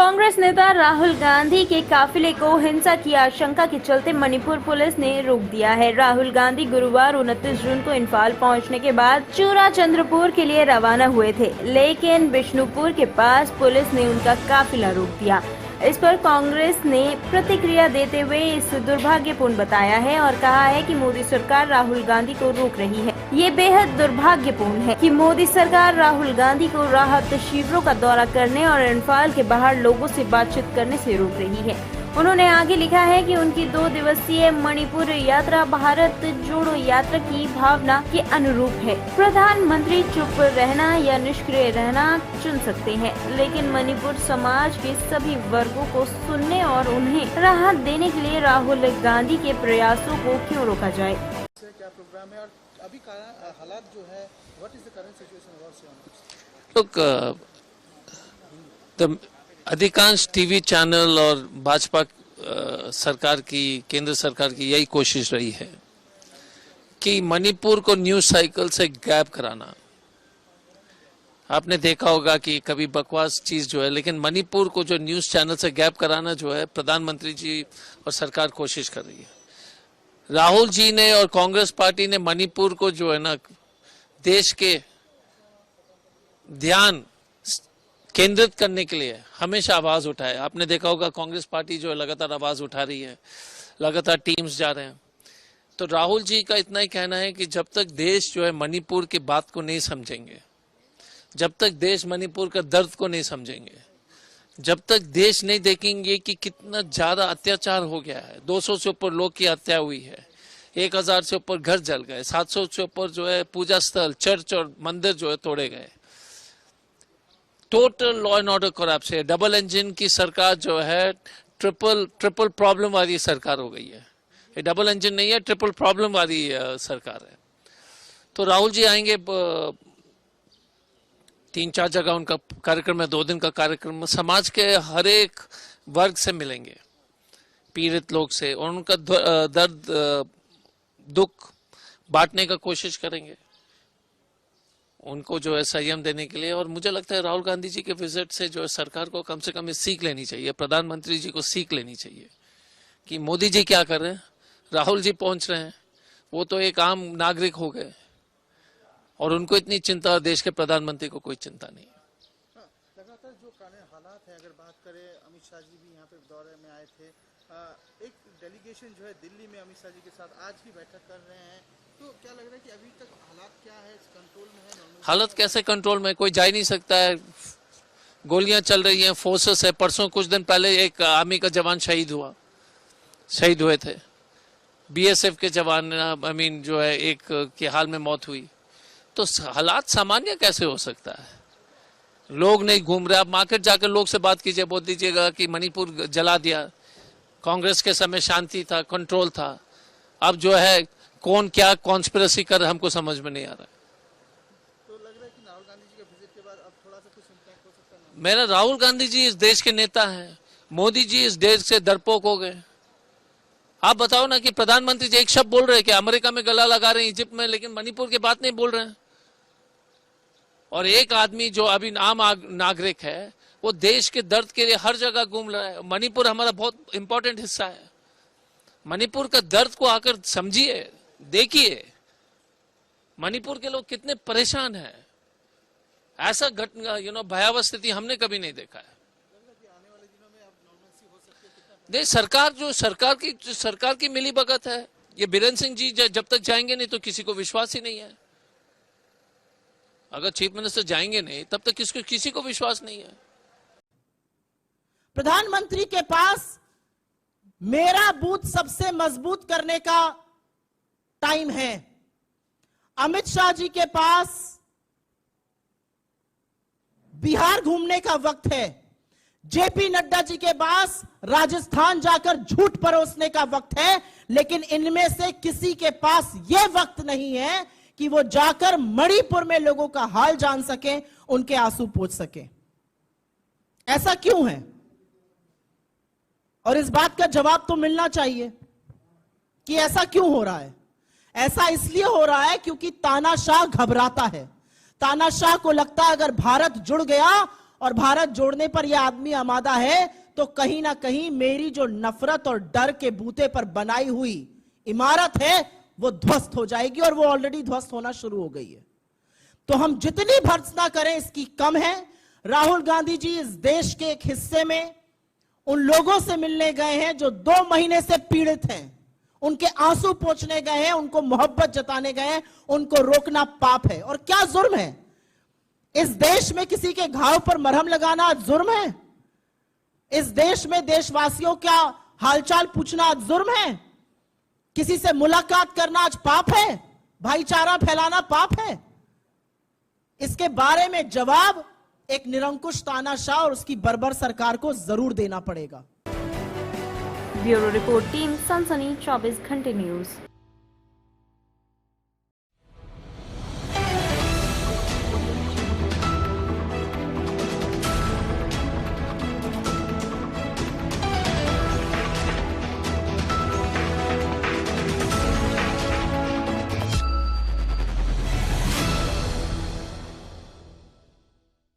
कांग्रेस नेता राहुल गांधी के काफिले को हिंसा की आशंका के चलते मणिपुर पुलिस ने रोक दिया है। राहुल गांधी गुरुवार 29 जून को इम्फाल पहुंचने के बाद चूराचंद्रपुर के लिए रवाना हुए थे, लेकिन बिष्णुपुर के पास पुलिस ने उनका काफिला रोक दिया। इस पर कांग्रेस ने प्रतिक्रिया देते हुए इस दुर्भाग्यपूर्ण बताया है और कहा है कि मोदी सरकार राहुल गांधी को रोक रही है। ये बेहद दुर्भाग्यपूर्ण है कि मोदी सरकार राहुल गांधी को राहत शिविरों का दौरा करने और इम्फाल के बाहर लोगों से बातचीत करने से रोक रही है। उन्होंने आगे लिखा है कि उनकी 2 दिवसीय मणिपुर यात्रा भारत जोड़ो यात्रा की भावना के अनुरूप है। प्रधानमंत्री चुप रहना या निष्क्रिय रहना चुन सकते हैं, लेकिन मणिपुर समाज के सभी वर्गों को सुनने और उन्हें राहत देने के लिए राहुल गांधी के प्रयासों को क्यों रोका जाए। क्या प्रोग्राम है और अभी हालात जो है, what is the current situation? अधिकांश टीवी चैनल और भाजपा सरकार की, केंद्र सरकार की यही कोशिश रही है कि मणिपुर को न्यूज साइकिल से गायब कराना। आपने देखा होगा कि कभी बकवास चीज जो है, लेकिन मणिपुर को जो न्यूज चैनल से गायब कराना जो है, प्रधानमंत्री जी और सरकार कोशिश कर रही है। राहुल जी ने और कांग्रेस पार्टी ने मणिपुर को जो है ना, देश के ध्यान केंद्रित करने के लिए हमेशा आवाज उठाए। आपने देखा होगा कांग्रेस पार्टी जो है लगातार आवाज उठा रही है, लगातार टीम्स जा रहे हैं। तो राहुल जी का इतना ही कहना है कि जब तक देश जो है मणिपुर की बात को नहीं समझेंगे, जब तक देश मणिपुर का दर्द को नहीं समझेंगे, जब तक देश नहीं देखेंगे कि कितना ज्यादा अत्याचार हो गया है, 200 से ऊपर लोग की हत्या हुई है, 1000 से ऊपर घर जल गए, 700 से ऊपर जो है पूजा स्थल, चर्च और मंदिर जो है तोड़े गए। Total law and order collapse है। डबल इंजन की सरकार जो है ट्रिपल प्रॉब्लम वाली सरकार हो गई है। ये डबल इंजन नहीं है, ट्रिपल प्रॉब्लम वाली सरकार है। तो राहुल जी आएंगे 3-4 जगह, उनका कार्यक्रम है, 2 दिन का कार्यक्रम। समाज के हर एक वर्ग से मिलेंगे, पीड़ित लोग से, और उनका दर्द दुख बांटने का कोशिश करेंगे, उनको जो है संयम देने के लिए। और मुझे लगता है राहुल गांधी जी के विजिट से जो है सरकार को कम से कम ये सीख लेनी चाहिए, प्रधानमंत्री जी को सीख लेनी चाहिए कि मोदी जी क्या कर रहे हैं, राहुल जी पहुंच रहे हैं, वो तो एक आम नागरिक हो गए और उनको इतनी चिंता, देश के प्रधानमंत्री को कोई चिंता नहीं। लगातार जो हालात है, अगर बात करें, अमित शाह जी भी यहाँ पे दौरे में आए थे, एक डेलीगेशन जो है दिल्ली में अमित शाह जी के साथ आज की बैठक कर रहे हैं, तो क्या लग रहा है कि अभी तक हालात क्या है, कंट्रोल में है? हालत कैसे कंट्रोल में? कोई जा ही नहीं सकता है, गोलियां चल रही हैं, फोर्सेस है। परसों कुछ दिन पहले एक आर्मी का जवान शहीद हुए थे, बीएसएफ के जवान, जो है एक के हाल में मौत हुई। तो हालात सामान्य कैसे हो सकता है? लोग नहीं घूम रहे। आप मार्केट जाकर लोग से बात कीजिए, बोल दीजिएगा कि मणिपुर जला दिया, कांग्रेस के समय शांति था, कंट्रोल था। अब जो है कौन क्या कॉन्स्पिरेसी कर, हमको समझ में नहीं आ रहा है। तो लग रहा है कि राहुल गांधी जी के विजिट के बाद अब थोड़ा सा कुछ इम्पैक्ट हो सकता है? मेरा राहुल गांधी जी इस देश के नेता हैं, मोदी जी इस देश से डरपोक हो गए। आप बताओ ना कि प्रधानमंत्री जी एक शब्द बोल रहे हैं कि अमेरिका में गला लगा रहे हैं, इजिप्ट में, लेकिन मणिपुर की बात नहीं बोल रहे हैं। और एक आदमी जो अभी आम नागरिक है, वो देश के दर्द के लिए हर जगह घूम रहा है। मणिपुर हमारा बहुत इंपॉर्टेंट हिस्सा है। मणिपुर का दर्द को आकर समझिए, देखिए मणिपुर के लोग कितने परेशान हैं। ऐसा घटना भयावह स्थिति हमने कभी नहीं देखा है। देख, सरकार की मिली भगत है। ये बीरेन सिंह जी जब तक जाएंगे नहीं तो किसी को विश्वास ही नहीं है। अगर चीफ मिनिस्टर जाएंगे नहीं तब तक किसी को विश्वास नहीं है। प्रधानमंत्री के पास मेरा बूथ सबसे मजबूत करने का टाइम है। अमित शाह जी के पास बिहार घूमने का वक्त है। जेपी नड्डा जी के पास राजस्थान जाकर झूठ परोसने का वक्त है। लेकिन इनमें से किसी के पास यह वक्त नहीं है कि वो जाकर मणिपुर में लोगों का हाल जान सके, उनके आंसू पोंछ सके। ऐसा क्यों है? और इस बात का जवाब तो मिलना चाहिए कि ऐसा क्यों हो रहा है। ऐसा इसलिए हो रहा है क्योंकि तानाशाह घबराता है। तानाशाह को लगता है अगर भारत जुड़ गया और भारत जोड़ने पर यह आदमी आमादा है, तो कहीं ना कहीं मेरी जो नफरत और डर के बूते पर बनाई हुई इमारत है वो ध्वस्त हो जाएगी, और वो ऑलरेडी ध्वस्त होना शुरू हो गई है। तो हम जितनी भर्त्सना करें इसकी कम है। राहुल गांधी जी इस देश के एक हिस्से में उन लोगों से मिलने गए हैं जो 2 महीने से पीड़ित हैं, उनके आंसू पोंछने गए हैं, उनको मोहब्बत जताने गए हैं। उनको रोकना पाप है। और क्या जुर्म है? इस देश में किसी के घाव पर मरहम लगाना आज जुर्म है? इस देश में देशवासियों का हालचाल पूछना आज जुर्म है? किसी से मुलाकात करना आज पाप है? भाईचारा फैलाना पाप है? इसके बारे में जवाब एक निरंकुश तानाशाह और उसकी बर्बर सरकार को जरूर देना पड़ेगा। ब्यूरो रिपोर्ट टीम सनसनी 24 घंटे न्यूज।